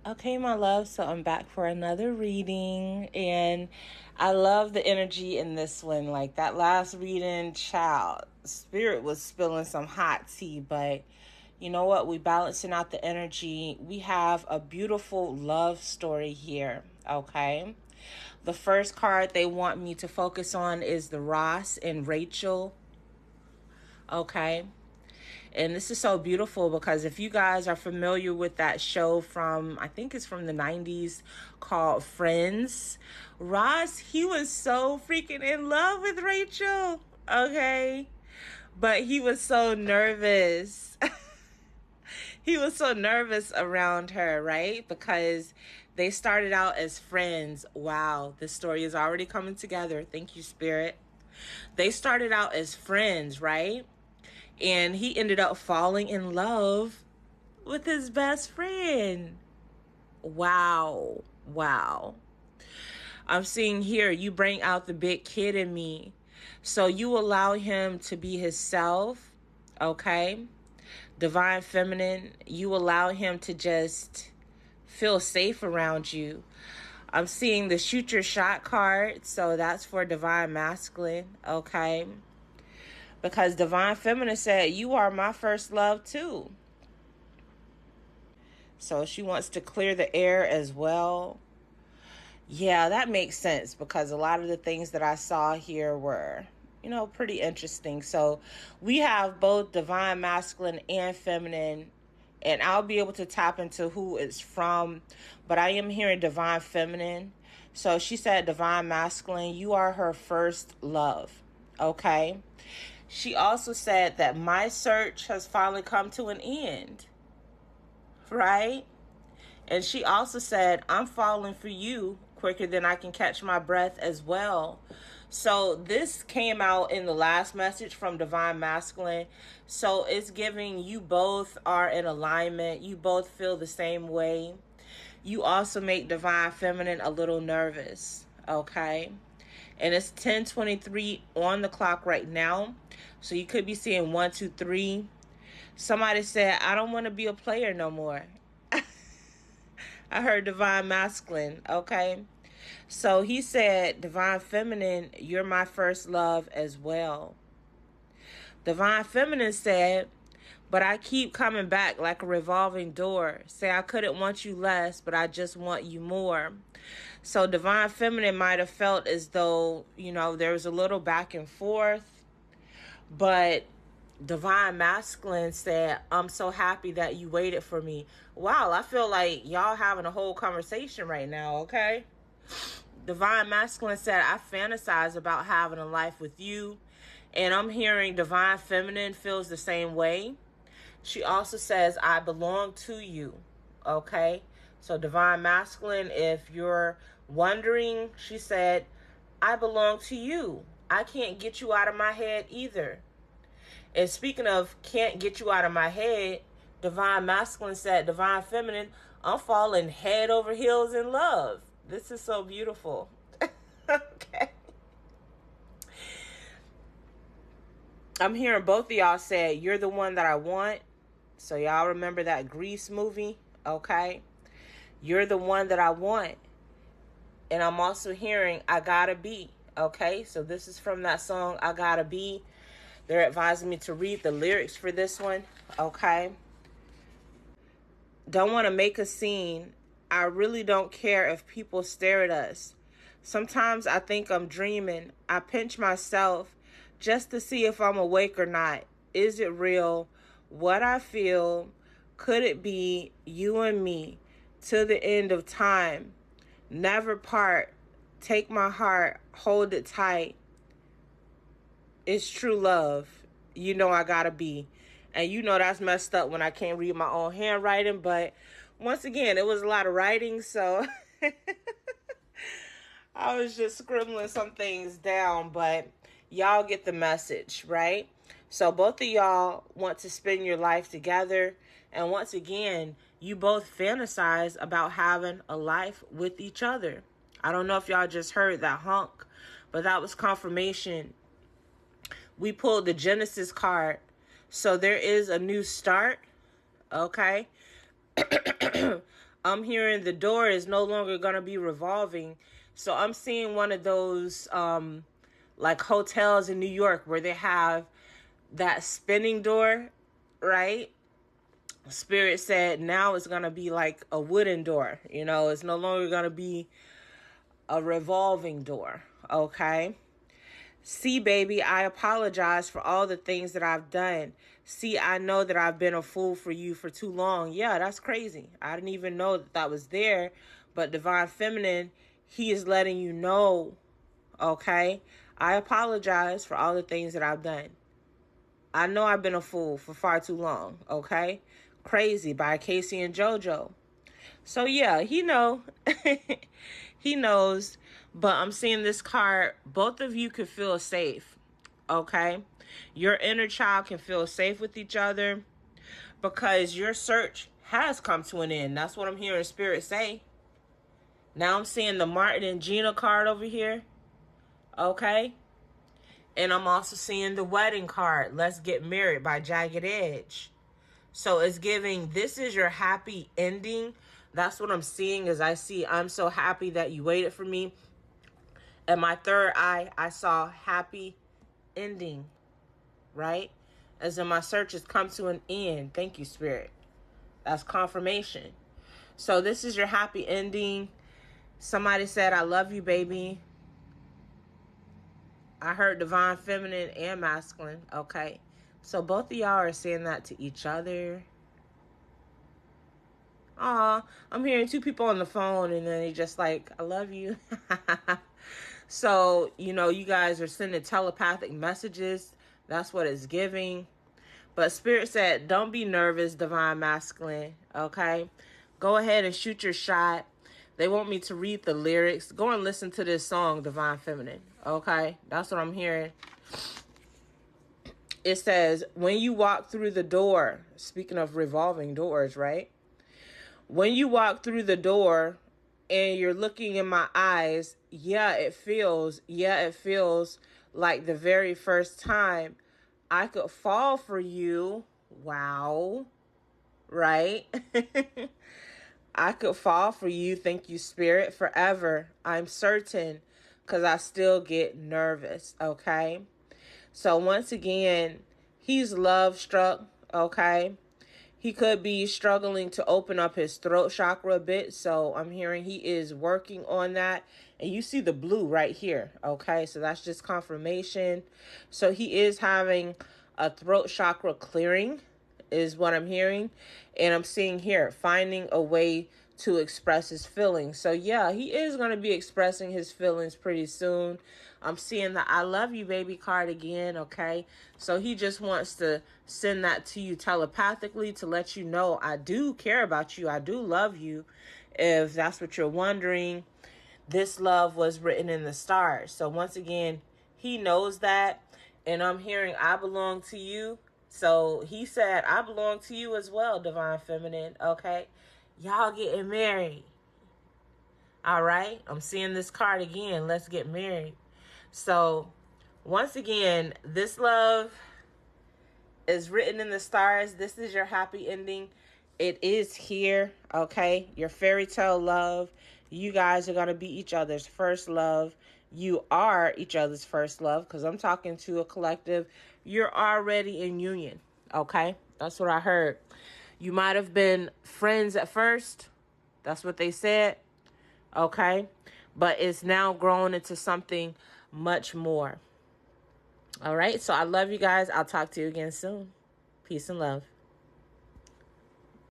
Okay, my love, so I'm back for another reading, and I love the energy in this one. Like that last reading, child, spirit was spilling some hot tea, but you know what? We balancing out the energy. We have a beautiful love story here, okay? The first card they want me to focus on is the Ross and Rachel, okay? And this is so beautiful because if you guys are familiar with that show from, I think it's from the 90s called Friends, Ross, he was so freaking in love with Rachel, okay? But he was so nervous. He was so nervous around her, right? Because they started out as friends. Wow, this story is already coming together. Thank you, Spirit. They started out as friends, right? And he ended up falling in love with his best friend. Wow. Wow. I'm seeing here, you bring out the big kid in me. So you allow him to be himself, okay? Divine Feminine, you allow him to just feel safe around you. I'm seeing the Shoot Your Shot card, so that's for Divine Masculine, okay? Because Divine Feminine said, you are my first love too. So she wants to clear the air as well. Yeah, that makes sense because a lot of the things that I saw here were, pretty interesting. So we have both Divine Masculine and Feminine, and I'll be able to tap into who it's from, but I am hearing Divine Feminine. So she said, Divine Masculine, you are her first love. Okay. She also said that my search has finally come to an end, right? And she also said, I'm falling for you quicker than I can catch my breath as well. So this came out in the last message from Divine Masculine. So it's giving you both are in alignment. You both feel the same way. You also make Divine Feminine a little nervous, okay? And it's 10:23 on the clock right now. So you could be seeing 1, 2, 3. Somebody said, I don't want to be a player no more. I heard Divine Masculine, okay? So he said, Divine Feminine, you're my first love as well. Divine Feminine said, but I keep coming back like a revolving door. Say I couldn't want you less, but I just want you more. So Divine Feminine might have felt as though, there was a little back and forth. But Divine Masculine said, I'm so happy that you waited for me. Wow, I feel like y'all having a whole conversation right now, okay? Divine Masculine said, I fantasize about having a life with you. And I'm hearing Divine Feminine feels the same way. She also says, I belong to you, okay? So Divine Masculine, if you're wondering, she said, I belong to you. I can't get you out of my head either. And speaking of can't get you out of my head, Divine Masculine said, Divine Feminine, I'm falling head over heels in love. This is so beautiful. Okay. I'm hearing both of y'all say, you're the one that I want. So y'all remember that Grease movie? Okay. You're the one that I want. And I'm also hearing, I gotta be. Okay. So this is from that song, I Gotta Be. They're advising me to read the lyrics for this one. Okay. Don't want to make a scene. I really don't care if people stare at us. Sometimes I think I'm dreaming. I pinch myself just to see if I'm awake or not. Is it real? What I feel? Could it be you and me to the end of time? Never part. Take my heart. Hold it tight. It's true love. I gotta be. And that's messed up when I can't read my own handwriting. But once again, it was a lot of writing. So I was just scribbling some things down. But y'all get the message, right? So both of y'all want to spend your life together. And once again, you both fantasize about having a life with each other. I don't know if y'all just heard that honk, but that was confirmation. We pulled the Genesis card. So there is a new start. Okay. I'm hearing the door is no longer going to be revolving. So I'm seeing one of those like hotels in New York where they have that spinning door, right? Spirit said now it's going to be like a wooden door. You know, it's no longer going to be a revolving door. Okay. See, baby, I apologize for all the things that I've done. See, I know that I've been a fool for you for too long. Yeah, that's crazy. I didn't even know that that was there. But Divine Feminine, he is letting you know, okay? I apologize for all the things that I've done. I know I've been a fool for far too long, okay? Crazy by Casey and JoJo. So yeah, he know. He knows. But I'm seeing this card. Both of you could feel safe. Okay? Your inner child can feel safe with each other because your search has come to an end. That's what I'm hearing Spirit say. Now I'm seeing the Martin and Gina card over here. Okay? And I'm also seeing the wedding card. Let's Get Married by Jagged Edge. So it's giving, this is your happy ending. That's what I'm seeing. As I see, I'm so happy that you waited for me. And my third eye, I saw happy ending, right? As in my search has come to an end. Thank you, Spirit. That's confirmation. So this is your happy ending. Somebody said, I love you, baby. I heard Divine Feminine and Masculine. Okay. So both of y'all are saying that to each other. Aw, I'm hearing two people on the phone and then they just like, I love you. So, you know, you guys are sending telepathic messages. That's what it's giving. But Spirit said, don't be nervous, Divine Masculine. Okay? Go ahead and shoot your shot. They want me to read the lyrics. Go and listen to this song, Divine Feminine. Okay? That's what I'm hearing. It says, when you walk through the door, speaking of revolving doors, right? When you walk through the door and you're looking in my eyes, it feels like the very first time I could fall for you. Wow. Right? I could fall for you. Thank you, Spirit. Forever. I'm certain, because I still get nervous. Okay? So once again, he's love struck. Okay? He could be struggling to open up his throat chakra a bit. So I'm hearing he is working on that. And you see the blue right here. Okay, so that's just confirmation. So he is having a throat chakra clearing is what I'm hearing. And I'm seeing here, finding a way to express his feelings. So yeah, he is going to be expressing his feelings pretty soon. I'm seeing the I love you, baby card again. Okay. So he just wants to send that to you telepathically to let you know I do care about you. I do love you. If that's what you're wondering, this love was written in the stars. So once again, he knows that. And I'm hearing I belong to you. So he said, I belong to you as well, Divine Feminine. Okay. Y'all getting married. All right. I'm seeing this card again. Let's get married. So once again, this love is written in the stars. This is your happy ending. It is here. Okay. Your fairy tale love. You guys are going to be each other's first love. You are each other's first love, because I'm talking to a collective. You're already in union. Okay. That's what I heard. You might have been friends at first. That's what they said. Okay. But it's now grown into something much more. All right. So I love you guys. I'll talk to you again soon. Peace and love.